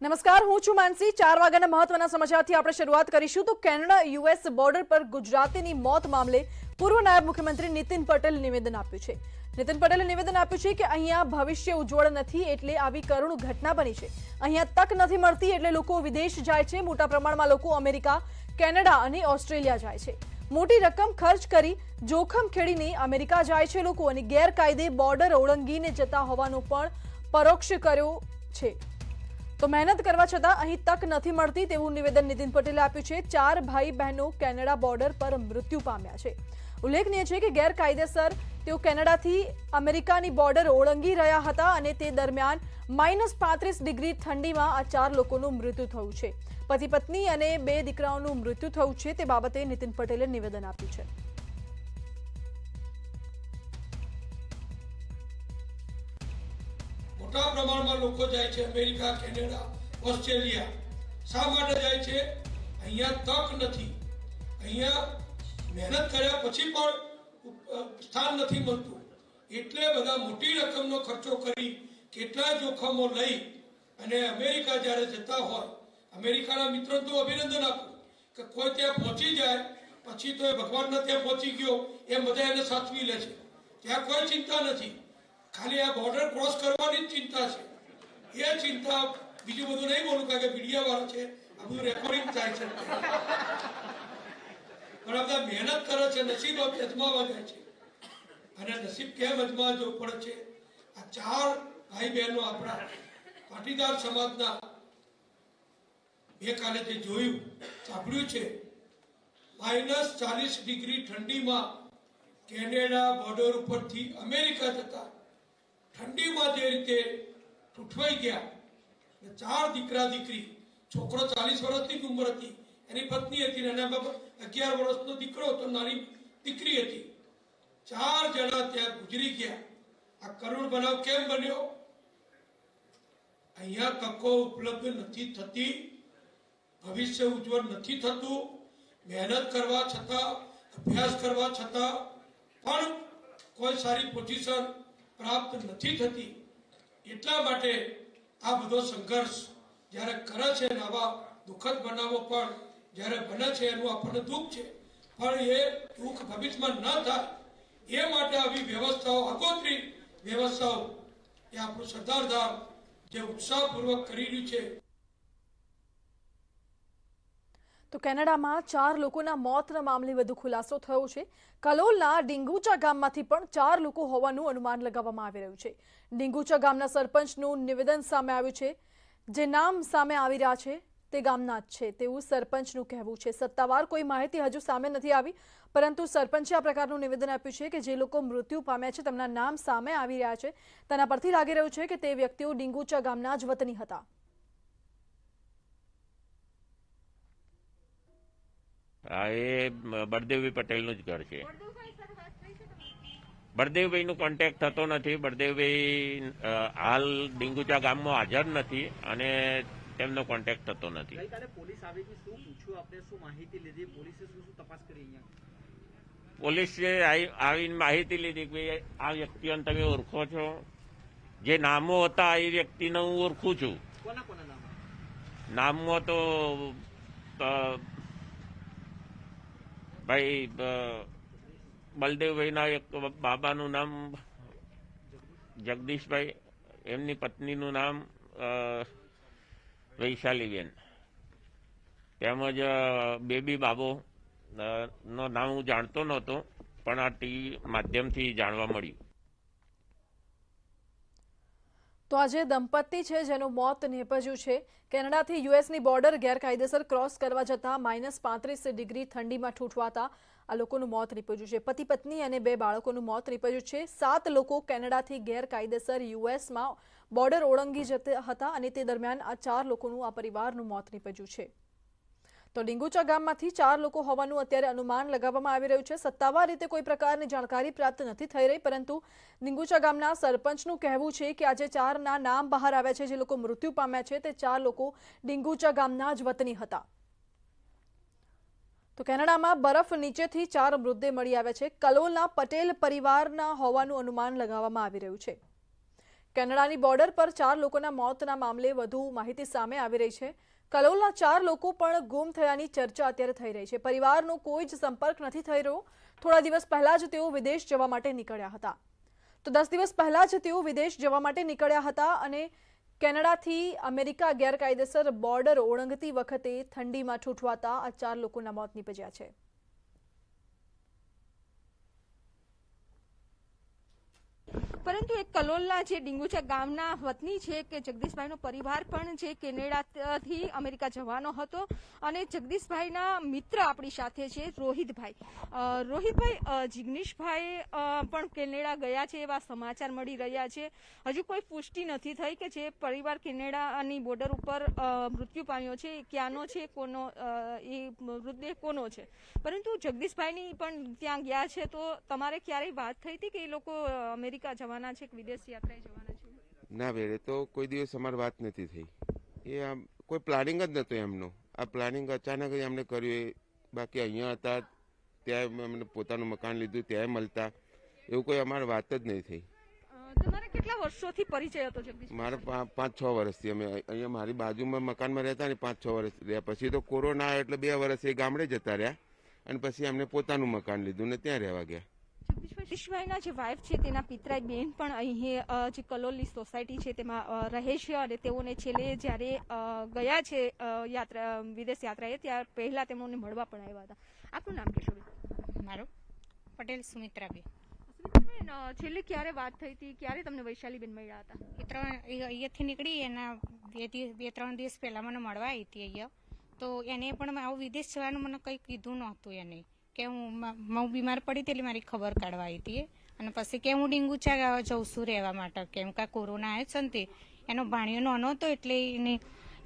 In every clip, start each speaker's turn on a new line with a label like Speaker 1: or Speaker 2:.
Speaker 1: નમસ્કાર, હું છું માનસી। 4 વાગ્યાના મહત્વના સમાચારથી આપણે શરૂઆત કરીશું તો કેનેડા યુએસ બોર્ડર પર ગુજરાતીની મોત મામલે પૂર્વ નાયબ મુખ્યમંત્રી નીતિન પટેલે નિવેદન આપ્યું છે। નીતિન પટેલે નિવેદન આપ્યું છે કે અહીંયા ભવિષ્ય ઉજ્જવળ નથી એટલે આવી કરુણ ઘટના બની છે। અહીંયા તક નથી મળતી એટલે લોકો વિદેશ જાય છે। મોટા પ્રમાણમાં લોકો અમેરિકા, કેનેડા અને ઓસ્ટ્રેલિયા જાય છે। મોટી રકમ ખર્ચ કરી જોખમ ખેડીને અમેરિકા જાય છે લોકો અને ગેરકાયદે બોર્ડર ઓળંગીને જતા હોવાનો પણ પરોક્ષ કર્યો છે। तो मेहनत करवा छतां अहीं तक नहीं मळती तेवुं निवेदन नितिन पटेले आप्युं छे। 4 भाई बहनों केनेडा बॉर्डर पर मृत्यु पाम्या छे। उल्लेखनीय छे के गैरकायदेसर तेओ केनेडाथी अमेरिकानी बॉर्डर ओळंगी रह्या हता अने ते दरमियान -35 डिग्री ठंडीमां आ 4 लोकोनुं मृत्यु थयुं छे। पति पत्नी अने 2 दीकराओनुं मृत्यु थयुं छे ते बाबते नितिन पटेले निवेदन आप्युं छे।
Speaker 2: मोटा प्रमाण में लोग जाए अमेरिका, केनेडा, ऑस्ट्रेलिया। शा माटे जाए छे? अहींया तक नथी, अहींया मेहनत कर्या पछी पण स्थान नथी मळतुं एटले बधा मोटी रकमनो खर्चो करी केटलाय जोखमो लई अने अमेरिका ज्यारे जता होय अमेरिकाना मित्रों तो अभिनंदन आपो के कोई त्यां पहोंची जाए पछी तो भगवान त्यां पहोंची गयो एम बधा एने साचवी ले छे। त्यां कोई चिंता नथी, खाली आ बॉर्डर क्रॉस करवानी चिंता है। ये चिंता बीजू बधु नहीं बोलू कारण के मीडिया वाला है आ बधु रेकॉर्डिंग थाय छे पण आ बधा मेहनत करे छे, नसीब अजमावा जाय छे अने नसीब केम अजमावा जो पड़े छे। आ 4 भाई बहनों आपणा पाटीदार समाजना एक काले जे जोयुं सांभळ्युं छे -40 डिग्री ठंडी में केनेडा बॉर्डर पर थी अमेरिका जता ठंडी में जे रीते ठूठवाई गया। 4 दीकरा दीकरी, छोकरो 40 वर्षनी उम्र थी, एनी पत्नी थी, 11 वर्षनो दीकरो तो नानी दीकरी थी। 4 जना त्यां गुजरी गया। आ करुण बनाव केम बन्यो? अहींया तको उपलब्ध नथी थती, भविष्य उज्जवल नथी थतुं, मेहनत करवा छतां, अभ्यास करवा छतां पण कोई सारी पोजीशन प्राप्त नहीं थती। एटला माटे आ बधो संघर्ष ज्यारे करे छे ने आवा दुखद बनावो पण ज्यारे बने छे एनुं आपणे दुख छे पण ए दुख भविष्यमां न थाय ए माटे आवी व्यवस्थाओ, आगोतरी व्यवस्थाओ ए आपणुं सरदारधाम जे उत्साहपूर्वक करी रह्युं छे।
Speaker 1: तो केनेडामां 4 लोकोना मौतना मामले વધુ ખુલાસો થયો છે। કલોલના ડીંગુચા ગામમાંથી પણ 4 લોકો હોવાનું અનુમાન લગાવવામાં આવી રહ્યું છે। ડીંગુચા ગામના સરપંચનું નિવેદન સામે આવ્યું છે। જે નામ સામે આવી રહ્યા છે તે ગામના જ છે તેવું સરપંચનું કહેવું છે। સત્તાવાર કોઈ માહિતી હજુ સામે નથી આવી પરંતુ સરપંચે આ પ્રકારનું નિવેદન આપ્યું છે કે જે લોકો મૃત્યુ પામ્યા છે તેમના નામ સામે આવી રહ્યા છે તેના પરથી લાગી રહ્યું છે કે તે વ્યક્તિઓ ડીંગુચા ગામના જ વતની હતા।
Speaker 3: બળદેવભાઈ પટેલનું જ ઘર છે। બળદેવભાઈનો કોન્ટેક્ટ થતો નથી। બળદેવભાઈ હાલ ડીંગુચા ગામમાં હાજર નથી અને તેમનો કોન્ટેક્ટ થતો નથી। પોલીસે આવીને માહિતી લીધી કે આ વ્યક્તિઓને તમે ઓળખો છો? જે નામો હતા એ વ્યક્તિને હું ઓળખું છું। નામમાં તો भाई बलदेवभाईना एक बाबानु नाम जगदीश भाई, एमनी पत्नीनु नाम वैशालीबेन, તેમજ બેબી બાબો નો નામ હું જાણતો નહોતો પણ આ ટીવી માધ્યમથી જાણવા મળ્યું।
Speaker 1: તો આજે દંપતી છે જેનું મોત નિપજ્યું છે। કેનેડાથી યુએસની બોર્ડર ગેરકાયદેસર ક્રોસ કરવા જતા -35 ડિગ્રી ઠંડીમાં ઠૂંઠવાતા આ લોકોનું મોત નિપજ્યું છે। પતિ પત્ની અને 2 બાળકોનું મોત નિપજ્યું છે। 7 લોકો કેનેડાથી ગેરકાયદેસર યુએસમાં બોર્ડર ઓળંગી જતા હતા અને તે દરમિયાન આ 4 લોકોનું આ પરિવારનું મોત નિપજ્યું છે। તો ડીંગુચા ગામમાંથી 4 લોકો હોવાનું અત્યારે અનુમાન લગાવવામાં આવી રહ્યું છે। સત્તાવાર રીતે કોઈ પ્રકારની જાણકારી પ્રાપ્ત નથી થઈ રહી પરંતુ ડીંગુચા ગામના સરપંચનું કહેવું છે કે આજે 4ના નામ બહાર આવ્યા છે। જે લોકો મૃત્યુ પામ્યા છે તે 4 લોકો ડીંગુચા ગામના જ વતની હતા। તો કેનેડામાં બરફ નીચેથી 4 મૃતદેહ મળી આવ્યા છે। કલોલના પટેલ પરિવારના હોવાનું અનુમાન લગાવવામાં આવી રહ્યું છે। કેનેડાની બોર્ડર પર 4 લોકોના મોતના મામલે વધુ માહિતી સામે આવી રહી છે. કલોલના 4 લોકો પણ ગુમ થયાની ચર્ચા અત્યારે થઈ રહી છે. પરિવારનો કોઈ જ સંપર્ક નથી થઈ રહ્યો. થોડા દિવસ પહેલા જ તેઓ વિદેશ જવા માટે નીકળ્યા હતા. તો 10 દિવસ પહેલા જ તેઓ વિદેશ જવા માટે નીકળ્યા હતા અને કેનેડાથી અમેરિકા ગેરકાયદેસર બોર્ડર ઓળંગતી વખતે ઠંડીમાં ઠૂઠવાતા આ 4 લોકોના મોત નીપજ્યા છે.
Speaker 4: પરંતુ એક કલોલના જે ડીંગુચા ગામના વતની છે કે જગદીશભાઈનો પરિવાર પણ જે કેનેડાથી અમેરિકા જવાનો હતો અને જગદીશભાઈના મિત્ર આપણી સાથે છે રોહિતભાઈ. જિગ્નેશભાઈ પણ કેનેડા ગયા છે એવા સમાચાર મળી રહ્યા છે. હજુ કોઈ પુષ્ટિ નથી થઈ કે જે પરિવાર કેનેડાની બોર્ડર ઉપર મૃત્યુ પામ્યો છે એ ક્યાંનો છે, કોનો એ મૃતદેહ કોનો છે. પરંતુ જગદીશભાઈની પણ ત્યાં ગયા છે તો તમારે ક્યારેય વાત થઈ હતી કે એ લોકો અમેરિકા જવાના છે કે વિદેશ યાત્રાએ જવાના છે?
Speaker 5: ના બેન, તો કોઈ દિવસ અમારી વાત નથી થઈ. એ આમ કોઈ પ્લાનિંગ જ નહોતું એમનું. આ પ્લાનિંગ અચાનક જ એમને કર્યું. બાકી અહીંયા હતા ત્યાં એમને પોતાનું મકાન લીધું, ત્યાં મળતા, એવું કોઈ અમારી વાત જ નહીં થઈ.
Speaker 4: તમારે કેટલા વર્ષોથી પરિચય હતો જગદીશ?
Speaker 5: મારે 5-6 વર્ષથી અમે અહીંયા મારી બાજુમાં મકાનમાં રહેતા ને 5-6 વર્ષ રહ્યા. પછી તો કોરોના આવ્યો એટલે 2 વર્ષ એ ગામડે જતા રહ્યા અને પછી એમને પોતાનું મકાન લીધું ને ત્યાં રહેવા ગયા.
Speaker 4: જગદીશભાઈના જે વાઇફ છે તેના પિતરાઈ બેન પણ અહીં જે કલોલની સોસાયટી છે તેમાં રહે છે અને તેઓને છેલ્લે જ્યારે ગયા છે વિદેશ યાત્રાએ ત્યાર પહેલા તેમને મળવા પણ આવ્યા હતા. આપનું નામ કહેશો?
Speaker 6: મારું પટેલ સુમિત્રાબેન.
Speaker 4: સુમિત્રાબેન, છેલ્લે ક્યારે વાત થઈ હતી? ક્યારે તમને વૈશાલીબેન મળ્યા હતા?
Speaker 6: અહીંયાથી નીકળી એના 2-3 દિવસ પહેલા મને મળવા આવી હતી અહીંયા. તો એને પણ આવું વિદેશ જવાનું મને કંઈ કીધું નહોતું એને, કે હું બીમાર પડી હતી એટલે મારી ખબર કાઢવા આવી હતી. અને પછી કે હું ડીંગુચા જઉં છું રહેવા માટે, કેમ કે કોરોના આવ્યો છે ને એનો ભાણિયો નાનો હતો એટલે એને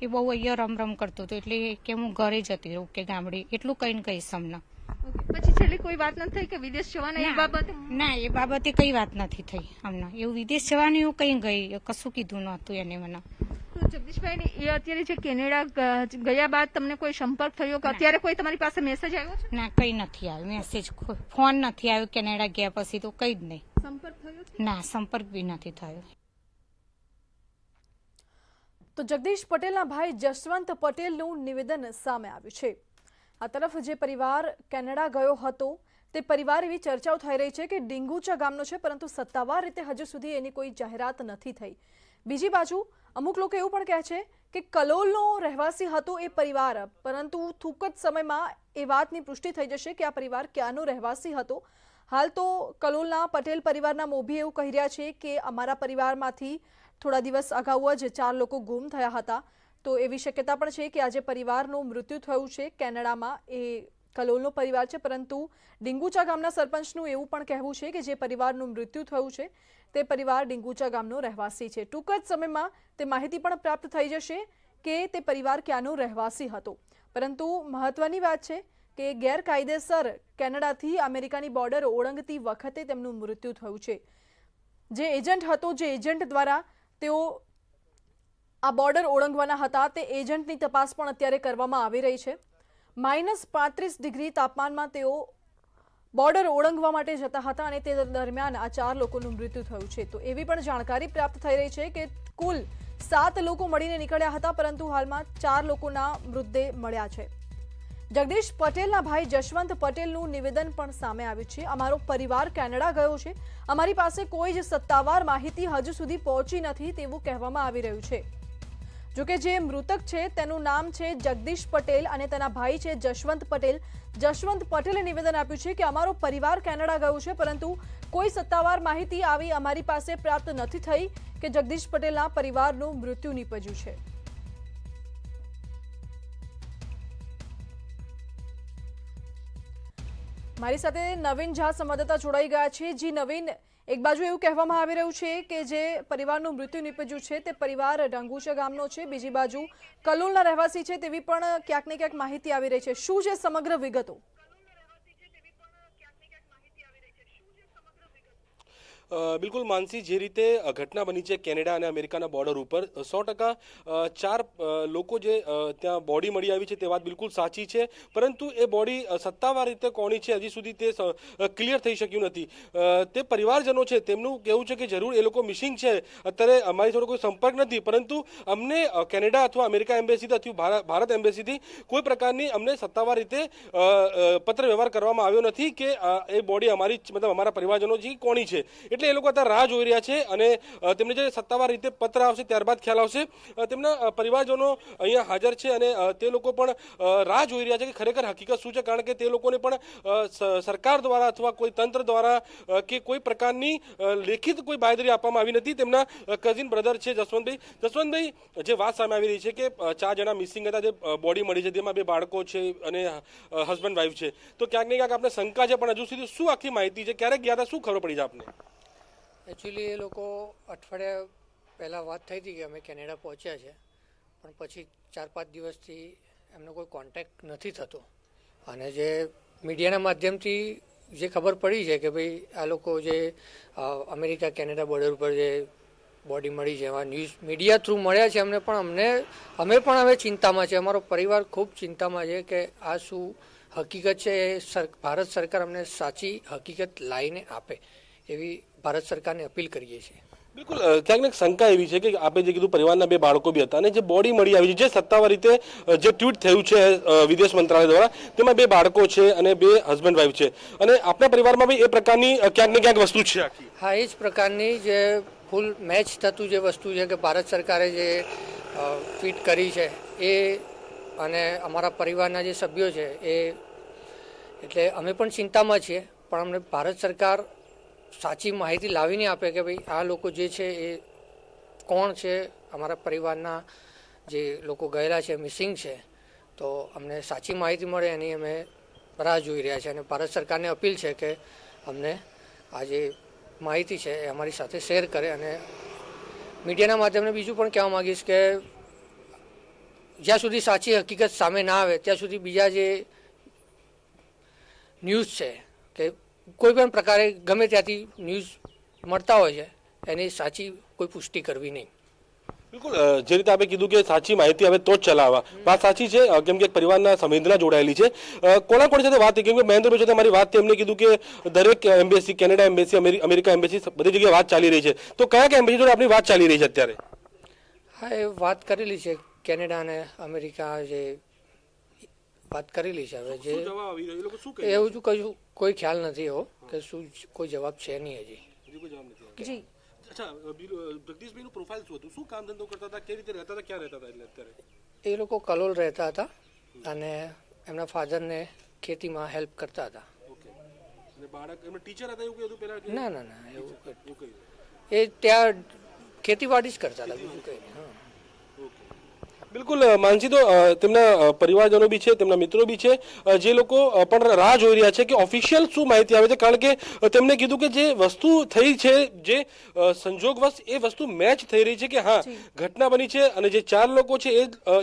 Speaker 6: એ બહુ અહીંયા રમ કરતો હતો એટલે કે હું ઘરે જતી રહું કે ગામડે, એટલું કહીને કહીશ અમને.
Speaker 4: પછી છેલ્લે કોઈ વાત નથી થઈ કે વિદેશ જવાના એ બાબતે?
Speaker 6: ના, એ બાબતે કઈ વાત નથી થઈ અમને. એવું વિદેશ જવાનું એવું કઈ ગઈ કશું કીધું નહોતું એને મને.
Speaker 4: જગદીશભાઈ એ અત્યારે જે કેનેડા ગયા બાદ તમને કોઈ સંપર્ક થયો કે અત્યારે કોઈ તમારી પાસે મેસેજ આવ્યો છે?
Speaker 6: ના, કઈ નથી આવ્યો મેસેજ, ફોન નથી આવ્યો. કેનેડા ગયા પછી તો કઈ જ નહીં
Speaker 4: સંપર્ક થયો?
Speaker 6: ના, સંપર્ક બી નથી થયો.
Speaker 1: તો જગદીશ પટેલના ભાઈ જશવંત પટેલનું નિવેદન સામે આવ્યું છે. આ તરફ જે પરિવાર કેનેડા ગયો હતો તે પરિવાર એવી ચર્ચાઓ થઈ રહી છે કે ડીંગુચા ગામનો છે, પરંતુ સત્તાવાર રીતે હજુ સુધી એની કોઈ જાહેરાત નથી થઈ. બીજી બાજુ અમુક લોકો એવું પણ કહે છે કે કલોલનો રહેવાસી હતો એ પરિવાર, પરંતુ ટૂંક જ સમયમાં એ વાતની પુષ્ટિ થઈ જશે કે આ પરિવાર ક્યાંનો રહેવાસી હતો. હાલ તો કલોલના પટેલ પરિવારના મોભી એવું કહી રહ્યા છે કે અમારા પરિવારમાંથી થોડા દિવસ અગાઉ જ 4 લોકો ગુમ થયા હતા. તો એવી શક્યતા પણ છે કે આજે પરિવારનું મૃત્યુ થયું છે કેનેડામાં. એ કલોલનો પરિવાર છે, પરંતુ ડીંગુચા ગામના સરપંચનું એવું પણ કહેવું છે કે જે પરિવારનું મૃત્યુ થયું છે તે પરિવાર ડીંગુચા ગામનો રહેવાસી છે. ટૂંક જ સમયમાં તે માહિતી પણ પ્રાપ્ત થઈ જશે કે તે પરિવાર ક્યાંનો રહેવાસી હતો. પરંતુ મહત્વની વાત છે કે ગેરકાયદેસર કેનેડાથી અમેરિકાની બોર્ડર ઓળંગતી વખતે તેમનું મૃત્યુ થયું છે. જે એજન્ટ હતો, જે એજન્ટ દ્વારા તેઓ આ બોર્ડર ઓળંગવાના હતા, તે એજન્ટની તપાસ પણ અત્યારે કરવામાં આવી રહી છે. -35 ડિગ્રી તાપમાનમાં તેઓ બોર્ડર ઓળંગવા માટે જતા હતા અને તે દરમિયાન આ 4 લોકોનું મૃત્યુ થયું છે. તો એવી પણ જાણકારી પ્રાપ્ત થઈ રહી છે કે કુલ 7 લોકો મળીને નીકળ્યા હતા, પરંતુ હાલમાં 4 લોકોના મૃતદેહ મળ્યા છે. જગદીશ પટેલના ભાઈ જશવંત પટેલનું નિવેદન પણ સામે આવ્યું છે. અમારો પરિવાર કેનેડા ગયો છે, અમારી પાસે કોઈ જ સત્તાવાર માહિતી હજુ સુધી પહોંચી નથી તેવું કહેવામાં આવી રહ્યું છે. જોકે જે મૃતક છે તેનું નામ છે જગદીશ પટેલ અને તેના ભાઈ છે જશવંત પટેલ. જશવંત પટેલે નિવેદન આપ્યું છે કે અમારો પરિવાર કેનેડા ગયો છે, પરંતુ કોઈ સત્તાવાર માહિતી આવી અમારી પાસે પ્રાપ્ત નથી થઈ કે જગદીશ પટેલના પરિવારનું મૃત્યુ નીપજ્યું છે. મારી સાથે નવીન ઝા સંવાદદાતા જોડાઈ ગયા છે. જી નવીન, એક બાજુ એવું કહેવામાં આવી રહ્યું છે કે જે પરિવારનું મૃત્યુ નીપજ્યું છે તે પરિવાર ડીંગુચા ગામનો છે, બીજી બાજુ કલોલના રહેવાસી છે તેવી પણ ક્યાંક ને ક્યાંક માહિતી આવી રહી છે. શું છે સમગ્ર વિગતો?
Speaker 7: બિલકુલ માનસી, જે રીતે ઘટના બની છે કેનેડા અને અમેરિકાના બોર્ડર ઉપર 100% 4 લોકો જે ત્યાં બોડી મળી આવી છે તે વાત બિલકુલ સાચી છે, પરંતુ એ બોડી સત્તાવાર રીતે કોની છે હજી સુધી તે ક્લિયર થઈ શક્યું નથી. તે પરિવારજનો છે તેમનું કહેવું છે કે જરૂર એ લોકો મિસિંગ છે, અત્યારે અમારી જોડે કોઈ સંપર્ક નથી, પરંતુ અમને કેનેડા અથવા અમેરિકા એમ્બેસીથી અથવા ભારત એમ્બેસીથી કોઈ પ્રકારની અમને સત્તાવાર રીતે પત્ર વ્યવહાર કરવામાં આવ્યો નથી કે એ બોડી અમારી મતલબ અમારા પરિવારજનો છે કોની છે. એટલે એ લોકો અત્યારે રાહ જોઈ રહ્યા છે અને તેમને જે સત્તાવાર રીતે પત્ર આવશે ત્યારબાદ ખ્યાલ આવશે. તેમના પરિવારજનો અહીંયા હાજર છે અને તે લોકો પણ રાહ જોઈ રહ્યા છે કે ખરેખર હકીકત શું છે, કારણ કે તે લોકોને પણ સરકાર દ્વારા અથવા કોઈ તંત્ર દ્વારા કે કોઈ પ્રકારની લેખિત કોઈ બાંયધરી આપવામાં આવી નથી. તેમના કઝિન બ્રધર છે જસવંતભાઈ, જે વાત સામે આવી રહી છે કે 4 જણા મિસિંગ હતા, જે બોડી મળી છે તેમાં 2 બાળકો છે અને હસબન્ડ વાઈફ છે, તો ક્યાંક ને ક્યાંક આપણે શંકા છે, પણ હજુ સુધી શું આખી માહિતી છે, ક્યારેક ગયા હતા, શું ખબર પડી છે આપને?
Speaker 8: એકચ્યુઅલી એ લોકો અઠવાડિયા પહેલાં વાત થઈ હતી કે અમે કેનેડા પહોંચ્યા છે, પણ પછી 4-5 દિવસથી એમનો કોઈ કોન્ટેક્ટ નથી થતો. અને જે મીડિયાના માધ્યમથી જે ખબર પડી છે કે ભાઈ આ લોકો જે અમેરિકા કેનેડા બોર્ડર ઉપર જે બોડી મળી છે, એવા ન્યૂઝ મીડિયા થ્રુ મળ્યા છે અમને, પણ અમે પણ હવે ચિંતામાં છે, અમારો પરિવાર ખૂબ ચિંતામાં છે કે આ શું હકીકત છે. એ ભારત સરકાર અમને સાચી હકીકત લાવીને આપે એવી ભારત સરકારને અપીલ કરીએ છીએ.
Speaker 7: બિલકુલ, ક્યાંક ને શંકા એવી છે કે આપે જે કીધું પરિવારના 2 બાળકો બી હતા અને જે બોડી મળી આવી છે, જે સત્તાવાર રીતે જે ટ્વીટ થયું છે વિદેશ મંત્રાલય દ્વારા, તેમાં 2 બાળકો છે અને 2 હસબન્ડ વાઈફ છે, અને આપણા પરિવારમાં બી એ પ્રકારની ક્યાંક ને ક્યાંક વસ્તુ છે આખી.
Speaker 8: હા, એ જ પ્રકારની જે ફૂલ મેચ થતું જે વસ્તુ છે કે ભારત સરકારે જે ટ્વીટ કરી છે એ, અને અમારા પરિવારના જે સભ્યો છે એ, એટલે અમે પણ ચિંતામાં છીએ, પણ અમને ભારત સરકાર સાચી માહિતી લાવીને આપે કે ભાઈ આ લોકો જે છે એ કોણ છે, અમારા પરિવારના જે લોકો ગયેલા છે, મિસિંગ છે, તો અમને સાચી માહિતી મળે એની અમે રાહ જોઈ રહ્યા છીએ. અને ભારત સરકારને અપીલ છે કે અમને આ જે માહિતી છે એ અમારી સાથે શેર કરે. અને મીડિયાના માધ્યમને બીજું પણ કહેવા માગીશ કે જ્યાં સુધી સાચી હકીકત સામે ના આવે ત્યાં સુધી બીજા જે ન્યૂઝ છે કે કોઈ પણ પ્રકારે ગમે ત્યાંથી ન્યૂઝ મળતા હોય છે એની સાચી કોઈ પુષ્ટિ કરવી નહીં.
Speaker 7: બિલકુલ, જે રીતે આપણે કીધું કે સાચી માહિતી આવે તો જ ચલાવવા, વાત સાચી છે, કેમ કે પરિવારના સંવેદના જોડાયેલી છે. કોના કોની સાથે વાત થઈ, કેમ કે મહેન્દ્રભાઈ સાથે મારી વાત થઈ, એમને કીધું કે દરેક embassy, Canada embassy, America embassy, બધી જગ્યાએ વાત ચાલી રહી છે, તો કયા કયા એમ્બેસી જોડે આપણી વાત ચાલી રહી છે અત્યારે?
Speaker 8: હા, એ વાત કરેલી છે, કેનેડા અને અમેરિકા જે વાત કરેલી છે. હવે જે એવું જ કશું કોઈ ખ્યાલ નથી એવો કે શું કોઈ જવાબ છે નહીં હજી.
Speaker 1: જી
Speaker 7: અચ્છા, જગદીશભાઈનું પ્રોફાઇલ શું હતું, શું કામ ધંધો કરતા હતા, કેવી રીતે રહેતા હતા, ક્યાં રહેતા હતા? એટલે અત્યારે
Speaker 8: એ લોકો કલોલ રહેતા હતા અને એમના ફાધરને ખેતીમાં હેલ્પ કરતા હતા.
Speaker 7: ઓકે, અને બાળક એમના ટીચર હતા એવું કીધું પહેલા?
Speaker 8: ના, એવું એ ત્યાં ખેતીવાડી જ કરતા હતા, બીજું કંઈ નહીં. હા,
Speaker 7: બિલકુલ માનસી, તો તેમના પરિવારજનો બી છે, તેમના મિત્રો બી છે, જે લોકો પણ રાહ જોઈ રહ્યા છે કે ઓફિશિયલ શું માહિતી આવે છે, કારણ કે તેમને કીધું કે જે વસ્તુ થઈ છે, જે સંજોગવશ એ વસ્તુ મેચ થઈ રહી છે કે હા ઘટના બની છે અને જે 4 લોકો છે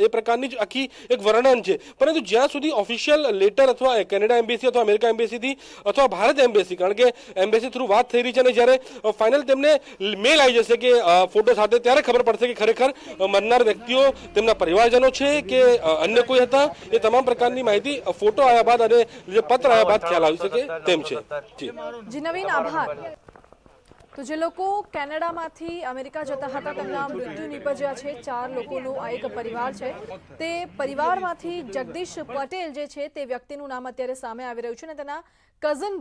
Speaker 7: એ પ્રકારની જ આખી એક વર્ણન છે, પરંતુ જ્યાં સુધી ઓફિશિયલ લેટર અથવા કેનેડા એમ્બેસી અથવા અમેરિકા એમ્બેસીથી અથવા ભારત એમ્બેસી, કારણ કે એમ્બેસી થ્રુ વાત થઈ રહી છે, અને જ્યારે ફાઇનલ તેમને મેલ આવી જશે કે ફોટો સાથે, ત્યારે ખબર પડશે કે ખરેખર મરનાર વ્યક્તિઓ તેમના પરિવારજનો છે કે અન્ય કોઈ હતા. એ તમામ પ્રકારની માહિતી ફોટો આવ્યા બાદ અને જે પત્ર આવ્યા બાદ ખ્યાલ આવી શકે તેમ છે.
Speaker 1: જી નવીન, આભાર. તો જે લોકો કેનેડામાંથી અમેરિકા જતા હતા તેમના મૃત્યુ નિપજ્યા છે. 4 લોકોનો આ એક પરિવાર છે. તે પરિવારમાંથી જગદીશ પટેલ જે છે તે વ્યક્તિનું નામ અત્યારે સામે આવી રહ્યું છે અને તેના કઝન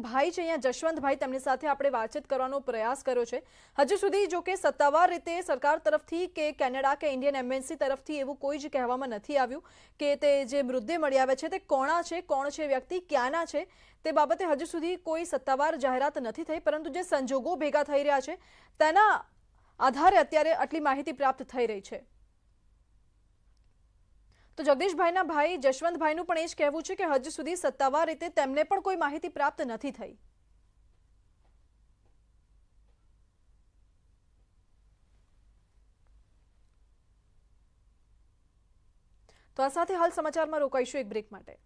Speaker 1: ભાઈ છે અહીંયા જશવંતભાઈ, તેમની સાથે આપણે વાતચીત કરવાનો પ્રયાસ કર્યો છે. હજુ સુધી જો કે સત્તાવાર રીતે સરકાર તરફથી કે કેનેડા કે ઇન્ડિયન એમ્બેસી તરફથી એવું કોઈ જ કહેવામાં નથી આવ્યું કે તે જે મૃતદેહ મળી આવે છે તે કોણ છે વ્યક્તિ, ક્યાંના છે, તે બાબતે હજુ સુધી કોઈ સત્તાવાર જાહેરાત નથી થઈ, પરંતુ જે સંજોગો ભેગા થઈ રહ્યા છે તેના આધારે અત્યારે આટલી માહિતી પ્રાપ્ત થઈ રહી છે. તો જગદીશભાઈના ભાઈ જશવંતભાઈનું પણ એ જ કહેવું છે કે હજુ સુધી સત્તાવાર રીતે તેમને પણ કોઈ માહિતી પ્રાપ્ત નથી થઈ. તો આ સાથે હાલ સમાચારમાં રોકાઈશું એક બ્રેક માટે.